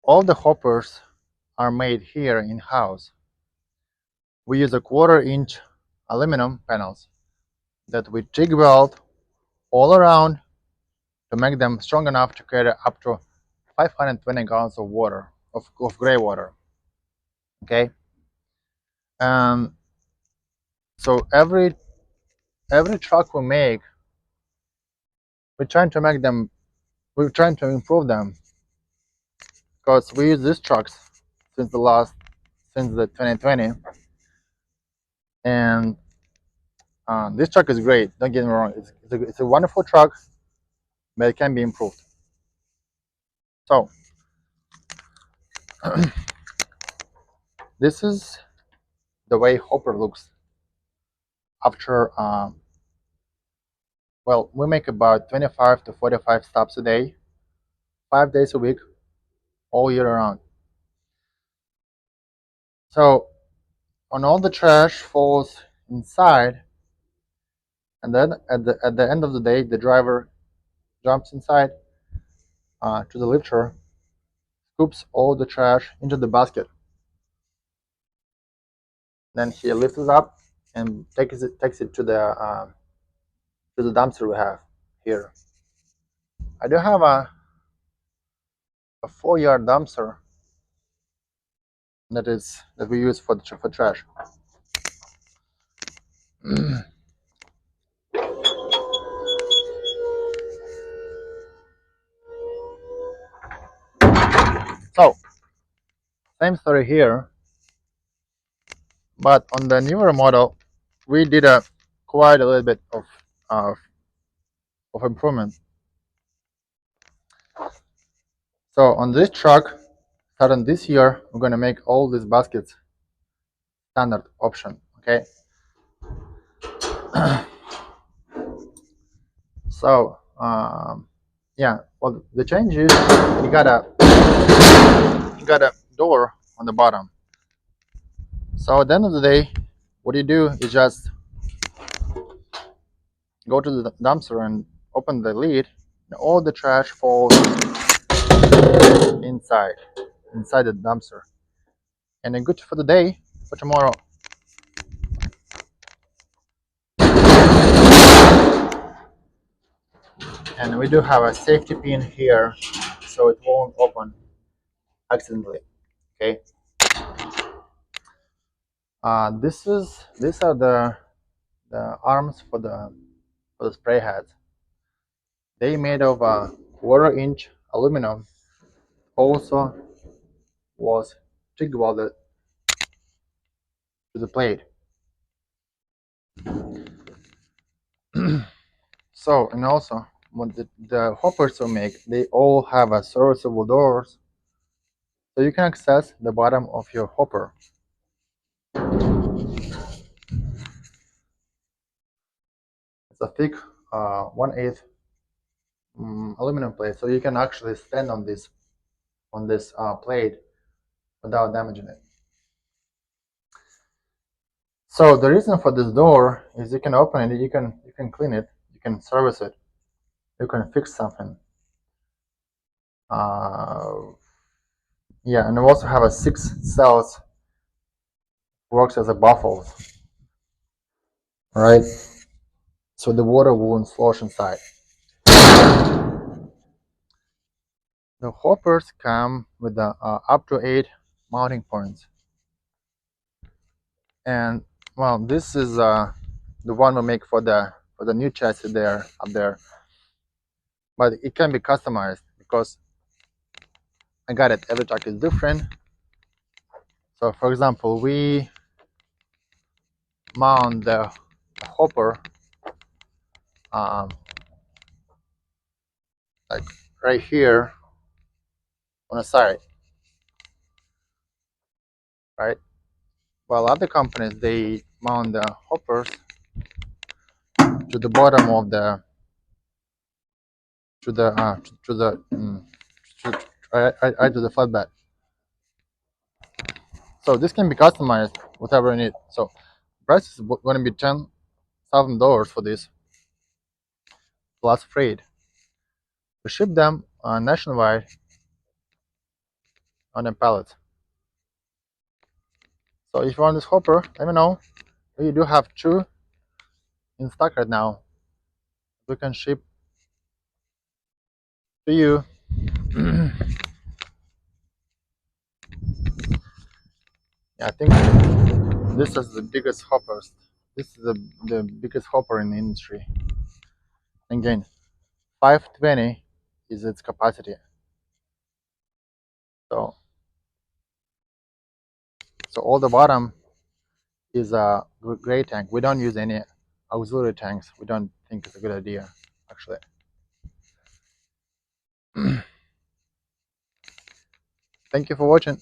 All the hoppers are made here in-house. We use a 1/4-inch aluminum panels that we TIG weld all around to make them strong enough to carry up to 520 gallons of water, of gray water. Okay. So every truck we make, we're trying to make them, we're trying to improve them, because we use these trucks since the 2020, and this truck is great. Don't get me wrong; it's a wonderful truck, but it can be improved. So this is the way hopper looks after. Well, we make about 25 to 45 stops a day, 5 days a week, all year round. So when all the trash falls inside, and then at the end of the day, the driver jumps inside to the lifter, scoops all the trash into the basket. Then he lifts it up and takes it to the dumpster we have here. I do have a 4-yard dumpster that we use for trash. So same story here, but on the newer model, we did quite a little bit of improvement. So on this truck, starting this year, we're going to make all these baskets standard option. Okay. So yeah, well, the change is you got a door on the bottom. So at the end of the day, what you do is just go to the dumpster and open the lid, and all the trash falls inside the dumpster, and then good for the day. For tomorrow, and we do have a safety pin here, so it won't open accidentally. Okay. These are the arms for the spray heads. They made of a 1/4-inch aluminum. Also was TIG welded to the plate. So, and also when the hoppers we make, they all have a serviceable doors, so you can access the bottom of your hopper. It's a thick 1/8 aluminum plate, so you can actually stand on this plate without damaging it. So the reason for this door is you can open it, you can clean it, you can service it, you can fix something. Yeah, and we also have a 6 cells, works as a baffle, right? So the water won't slosh inside. The hoppers come with up to 8 mounting points, and well, this is the one we make for the new chassis there up there, but it can be customized because I got it. Every truck is different. So, for example, we mount the hopper like right here on the side, right? While other companies, they mount the hoppers to the bottom of the to the to the flatbed. So this can be customized whatever you need. So price is going to be $10,000 for this plus freight. We ship them nationwide. on the pallets. So if you want this hopper, let me know. We do have 2 in stock right now. We can ship to you. Yeah, I think this is the biggest hoppers. This is the biggest hopper in the industry. Again, 520 is its capacity. So all the bottom is a gray tank. We don't use any auxiliary tanks. We don't think it's a good idea, actually. Thank you for watching.